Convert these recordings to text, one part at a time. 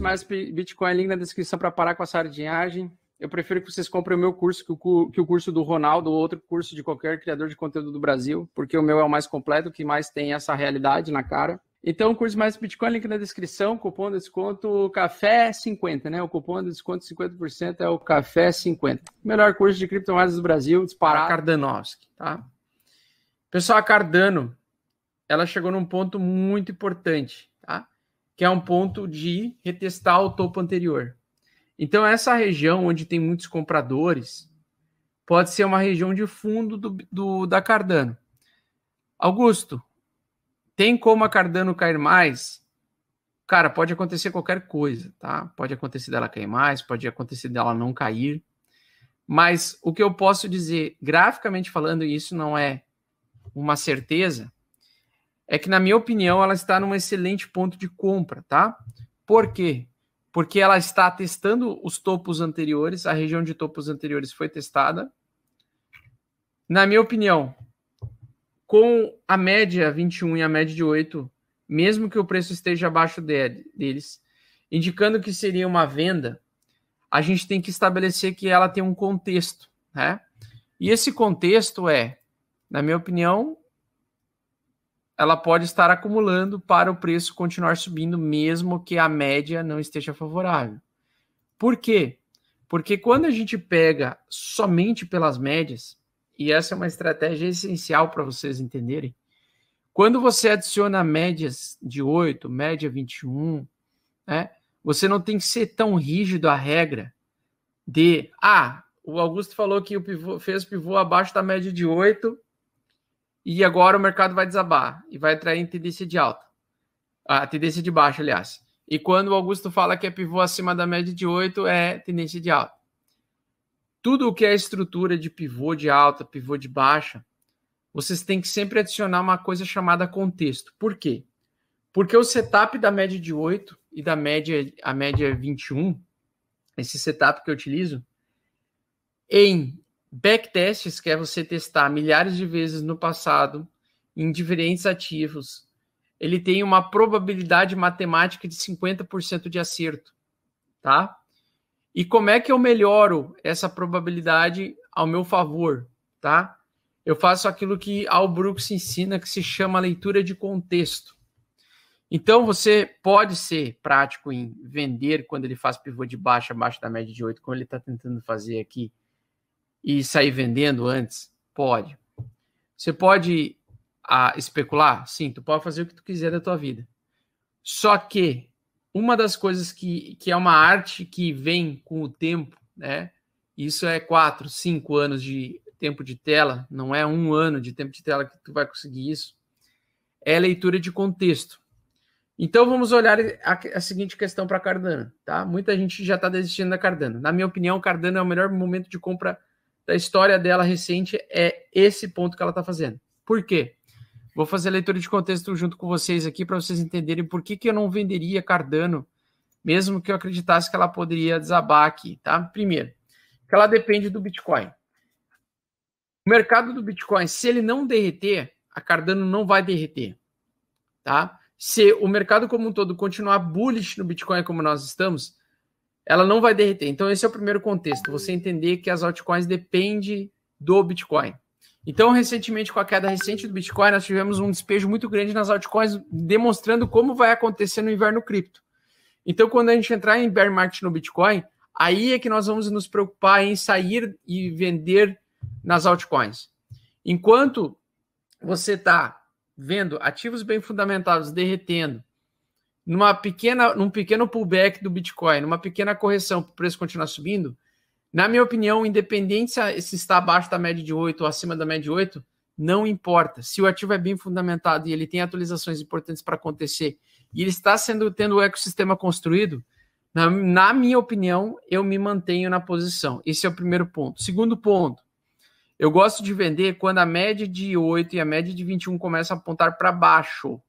mais Bitcoin, link na descrição para parar com a sardinhagem. Eu prefiro que vocês comprem o meu curso que o curso do Ronaldo ou outro curso de qualquer criador de conteúdo do Brasil, porque o meu é o mais completo, que mais tem essa realidade na cara. Então, o curso mais Bitcoin, link na descrição, cupom de desconto CAFÉ50, né? O cupom de desconto 50% é o CAFÉ50. Melhor curso de criptomoedas do Brasil, disparado. Cardanovski, tá? Pessoal, a Cardano, ela chegou num ponto muito importante, tá? Que é um ponto de retestar o topo anterior. Então, essa região onde tem muitos compradores pode ser uma região de fundo da Cardano. Augusto, tem como a Cardano cair mais? Cara, pode acontecer qualquer coisa, tá? Pode acontecer dela cair mais, pode acontecer dela não cair. Mas o que eu posso dizer, graficamente falando, e isso não é uma certeza, é que, na minha opinião, ela está num excelente ponto de compra, tá? Por quê? Porque ela está testando os topos anteriores, a região de topos anteriores foi testada. Na minha opinião, com a média 21 e a média de 8, mesmo que o preço esteja abaixo deles, indicando que seria uma venda, a gente tem que estabelecer que ela tem um contexto, né? E esse contexto é, na minha opinião, ela pode estar acumulando para o preço continuar subindo, mesmo que a média não esteja favorável. Por quê? Porque quando a gente pega somente pelas médias, e essa é uma estratégia essencial para vocês entenderem, quando você adiciona médias de 8, média 21, né, você não tem que ser tão rígido à regra de, o Augusto falou que o pivô, fez pivô abaixo da média de 8, e agora o mercado vai desabar e vai entrar em tendência de alta. A tendência de baixa, aliás. E quando o Augusto fala que é pivô acima da média de 8, é tendência de alta. Tudo o que é estrutura de pivô de alta, pivô de baixa, vocês têm que sempre adicionar uma coisa chamada contexto. Por quê? Porque o setup da média de 8 e da a média 21, esse setup que eu utilizo, em backtests, que é você testar milhares de vezes no passado, em diferentes ativos, ele tem uma probabilidade matemática de 50% de acerto, tá? E como é que eu melhoro essa probabilidade ao meu favor, tá? Eu faço aquilo que Al Brooks ensina, que se chama leitura de contexto. Então, você pode ser prático em vender quando ele faz pivô de baixa, abaixo da média de 8, como ele está tentando fazer aqui, e sair vendendo antes? Pode. Você pode especular? Sim, tu pode fazer o que tu quiser da tua vida. Só que uma das coisas que é uma arte que vem com o tempo, né? Isso é 4, 5 anos de tempo de tela, não é 1 ano de tempo de tela que tu vai conseguir isso, é leitura de contexto. Então vamos olhar a seguinte questão para Cardano, tá? Muita gente já está desistindo da Cardano. Na minha opinião, Cardano é o melhor momento de compra da história dela recente, é esse ponto que ela está fazendo. Por quê? Vou fazer a leitura de contexto junto com vocês aqui para vocês entenderem por que eu não venderia Cardano, mesmo que eu acreditasse que ela poderia desabar aqui, tá? Primeiro, que ela depende do Bitcoin. O mercado do Bitcoin, se ele não derreter, a Cardano não vai derreter, tá? Se o mercado como um todo continuar bullish no Bitcoin como nós estamos, ela não vai derreter. Então, esse é o primeiro contexto. Você entender que as altcoins dependem do Bitcoin. Então, recentemente, com a queda recente do Bitcoin, nós tivemos um despejo muito grande nas altcoins, demonstrando como vai acontecer no inverno cripto. Então, quando a gente entrar em bear market no Bitcoin, aí é que nós vamos nos preocupar em sair e vender nas altcoins. Enquanto você está vendo ativos bem fundamentados derretendo, num pequeno pullback do Bitcoin, numa pequena correção para o preço continuar subindo, na minha opinião, independente se está abaixo da média de 8 ou acima da média de 8, não importa. Se o ativo é bem fundamentado e ele tem atualizações importantes para acontecer e ele está tendo o ecossistema construído, na minha opinião, eu me mantenho na posição. Esse é o primeiro ponto. Segundo ponto, eu gosto de vender quando a média de 8 e a média de 21 começam a apontar para baixo,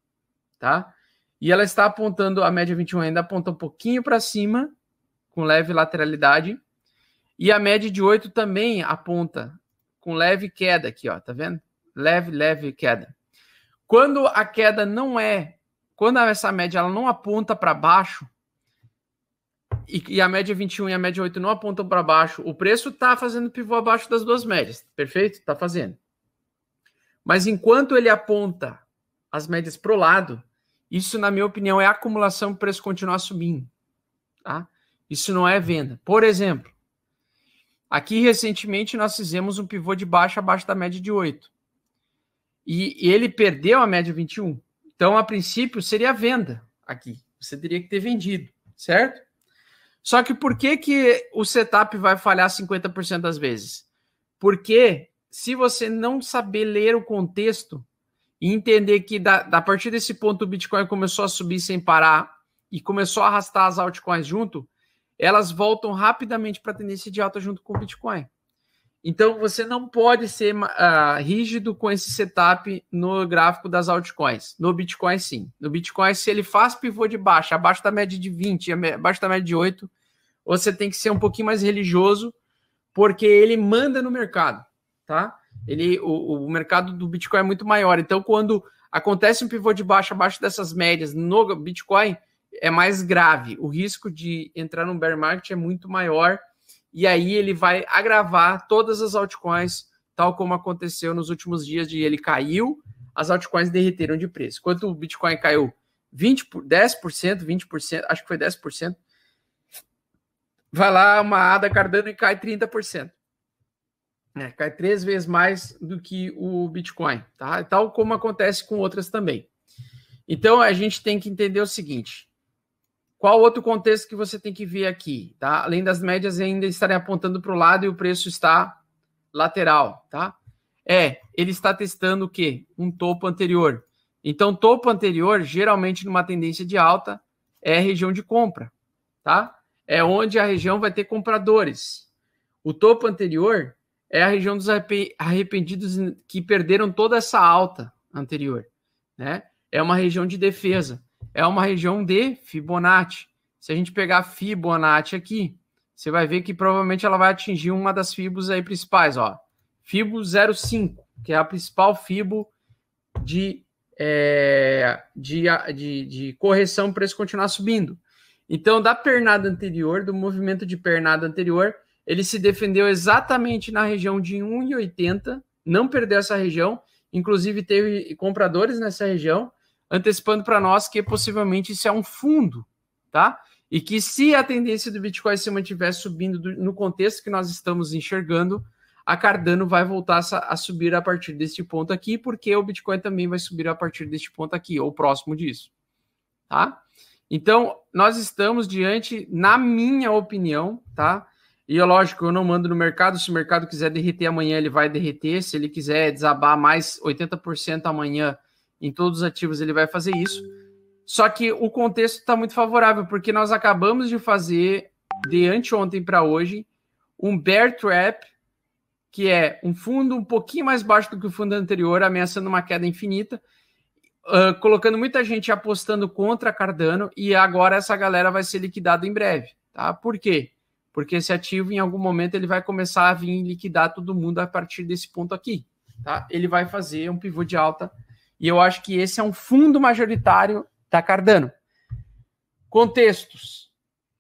tá? E ela está apontando, a média 21 ainda aponta um pouquinho para cima, com leve lateralidade, e a média de 8 também aponta com leve queda aqui, ó, tá vendo? Leve queda. Quando a queda não é, quando essa média ela não aponta para baixo, e a média 21 e a média 8 não apontam para baixo, o preço está fazendo pivô abaixo das duas médias, perfeito? Está fazendo. Mas enquanto ele aponta as médias para o lado, isso, na minha opinião, é acumulação para o preço continuar subindo. Tá? Isso não é venda. Por exemplo, aqui recentemente nós fizemos um pivô de baixa abaixo da média de 8. E ele perdeu a média 21. Então, a princípio, seria venda aqui. Você teria que ter vendido, certo? Só que por que o setup vai falhar 50% das vezes? Porque se você não saber ler o contexto e entender que a partir desse ponto o Bitcoin começou a subir sem parar e começou a arrastar as altcoins junto, elas voltam rapidamente para a tendência de alta junto com o Bitcoin. Então, você não pode ser rígido com esse setup no gráfico das altcoins. No Bitcoin, sim. No Bitcoin, se ele faz pivô de baixa, abaixo da média de 20, abaixo da média de 8, você tem que ser um pouquinho mais religioso, porque ele manda no mercado, tá? O mercado do Bitcoin é muito maior. Então, quando acontece um pivô de baixa abaixo dessas médias no Bitcoin, é mais grave. O risco de entrar no bear market é muito maior. E aí ele vai agravar todas as altcoins, tal como aconteceu nos últimos dias, de ele caiu, as altcoins derreteram de preço. Enquanto o Bitcoin caiu 10%, 20%, acho que foi 10%, vai lá uma ADA Cardano e cai 30%. Cai 3 vezes mais do que o Bitcoin, tá? Tal como acontece com outras também. Então, a gente tem que entender o seguinte: qual outro contexto que você tem que ver aqui, tá? Além das médias ainda estarem apontando para o lado e o preço está lateral, tá? Ele está testando o quê? Um topo anterior. Então, topo anterior, geralmente numa tendência de alta, é a região de compra, tá? É onde a região vai ter compradores. O topo anterior é a região dos arrependidos que perderam toda essa alta anterior, né? É uma região de defesa. É uma região de Fibonacci. Se a gente pegar Fibonacci aqui, você vai ver que provavelmente ela vai atingir uma das fibos aí principais, ó. Fibo 0,5, que é a principal fibo de correção para preço continuar subindo. Então, da pernada anterior, do movimento de pernada anterior, ele se defendeu exatamente na região de 1,80, não perdeu essa região, inclusive teve compradores nessa região, antecipando para nós que possivelmente isso é um fundo, tá? E que se a tendência do Bitcoin se mantiver subindo no contexto que nós estamos enxergando, a Cardano vai voltar a subir a partir deste ponto aqui, porque o Bitcoin também vai subir a partir deste ponto aqui, ou próximo disso, tá? Então, nós estamos diante, na minha opinião, tá? E lógico, eu não mando no mercado, se o mercado quiser derreter amanhã, ele vai derreter, se ele quiser desabar mais 80% amanhã, em todos os ativos ele vai fazer isso. Só que o contexto está muito favorável, porque nós acabamos de fazer, de anteontem para hoje, um bear trap, que é um fundo um pouquinho mais baixo do que o fundo anterior, ameaçando uma queda infinita, colocando muita gente apostando contra a Cardano, e agora essa galera vai ser liquidada em breve. Tá? Por quê? Porque esse ativo, em algum momento, ele vai começar a vir liquidar todo mundo a partir desse ponto aqui. Tá? Ele vai fazer um pivô de alta. E eu acho que esse é um fundo majoritário da Cardano. Contextos.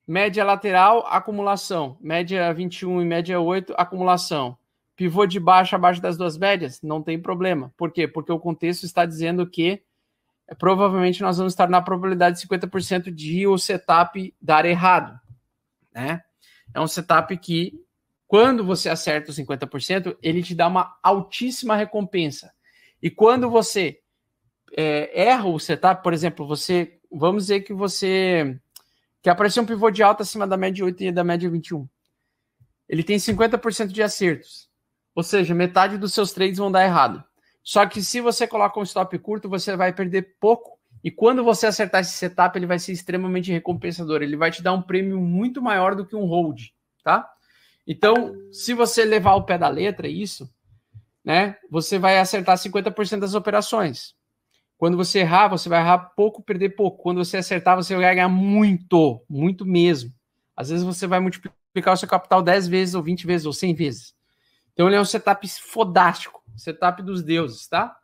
Média lateral, acumulação. Média 21 e média 8, acumulação. Pivô de baixa abaixo das duas médias? Não tem problema. Por quê? Porque o contexto está dizendo que provavelmente nós vamos estar na probabilidade de 50% de o setup dar errado. Né? É um setup que, quando você acerta os 50%, ele te dá uma altíssima recompensa. E quando você erra o setup, por exemplo, vamos dizer que apareceu um pivô de alta acima da média 8 e da média 21. Ele tem 50% de acertos. Ou seja, metade dos seus trades vão dar errado. Só que se você coloca um stop curto, você vai perder pouco. E quando você acertar esse setup, ele vai ser extremamente recompensador. Ele vai te dar um prêmio muito maior do que um hold, tá? Então, se você levar o pé da letra isso, né, você vai acertar 50% das operações. Quando você errar, você vai errar pouco, perder pouco. Quando você acertar, você vai ganhar muito, muito mesmo. Às vezes você vai multiplicar o seu capital 10 vezes, ou 20 vezes, ou 100 vezes. Então ele é um setup fodástico, setup dos deuses, tá?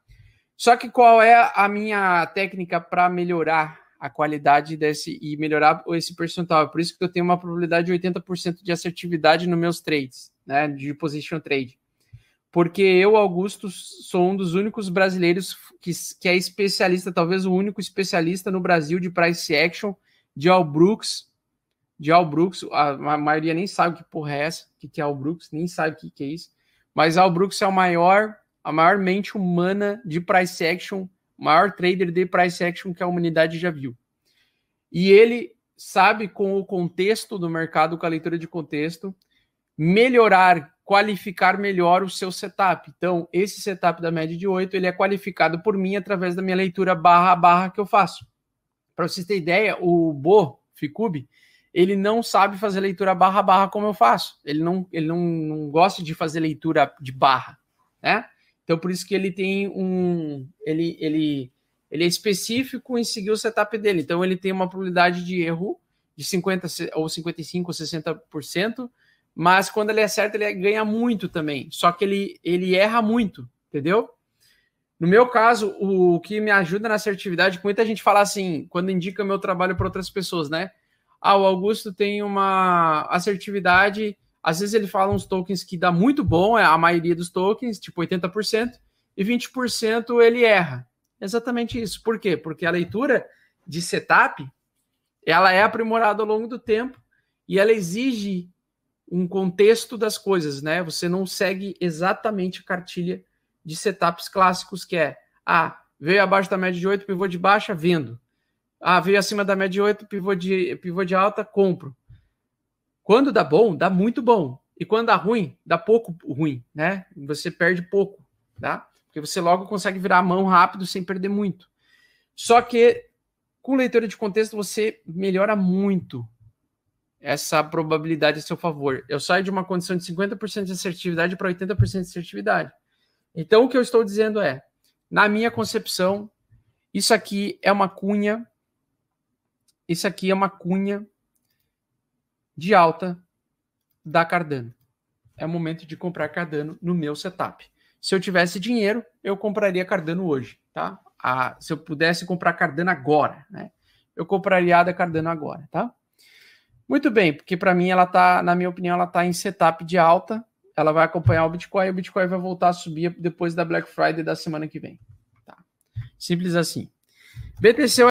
Só que qual é a minha técnica para melhorar a qualidade desse e melhorar esse percentual. Por isso que eu tenho uma probabilidade de 80% de assertividade nos meus trades, né, de position trade. Porque eu, Augusto, sou um dos únicos brasileiros que é especialista, talvez o único especialista no Brasil de price action, de All Brooks, a maioria nem sabe que porra é essa, o que é All Brooks, nem sabe o que é isso, mas All Brooks é a maior mente humana de price action, o maior trader de price action que a humanidade já viu. E ele sabe, com o contexto do mercado, com a leitura de contexto, qualificar melhor o seu setup. Então, esse setup da média de 8, ele é qualificado por mim através da minha leitura barra a barra que eu faço. Para vocês terem ideia, o Bo Ficube, ele não sabe fazer leitura barra a barra como eu faço. Ele não gosta de fazer leitura de barra, né? Então, por isso que ele tem ele é específico em seguir o setup dele. Então, ele tem uma probabilidade de erro de 50% ou 55% ou 60%, mas quando ele acerta, ele ganha muito também. Só que ele erra muito, entendeu? No meu caso, o que me ajuda na assertividade, muita gente fala assim, quando indica meu trabalho para outras pessoas, né? Ah, o Augusto tem uma assertividade, às vezes ele fala uns tokens que dá muito bom, a maioria dos tokens, tipo 80%, e 20% ele erra. Exatamente isso. Por quê? Porque a leitura de setup, ela é aprimorada ao longo do tempo e ela exige um contexto das coisas, né? Você não segue exatamente a cartilha de setups clássicos, que é, veio abaixo da média de 8, pivô de baixa, vendo. Veio acima da média de 8, pivô de alta, compro. Quando dá bom, dá muito bom. E quando dá ruim, dá pouco ruim, né? Você perde pouco, tá? Porque você logo consegue virar a mão rápido sem perder muito. Só que com leitura de contexto você melhora muito essa probabilidade a seu favor. Eu saio de uma condição de 50% de assertividade para 80% de assertividade. Então, o que eu estou dizendo é, na minha concepção, isso aqui é uma cunha de alta da Cardano. É o momento de comprar Cardano no meu setup. Se eu tivesse dinheiro, eu compraria Cardano hoje, tá? Se eu pudesse comprar Cardano agora, né? Eu compraria a da Cardano agora, tá? Muito bem, porque para mim ela tá, na minha opinião, ela tá em setup de alta. Ela vai acompanhar o Bitcoin e o Bitcoin vai voltar a subir depois da Black Friday da semana que vem. Tá? Simples assim. BTC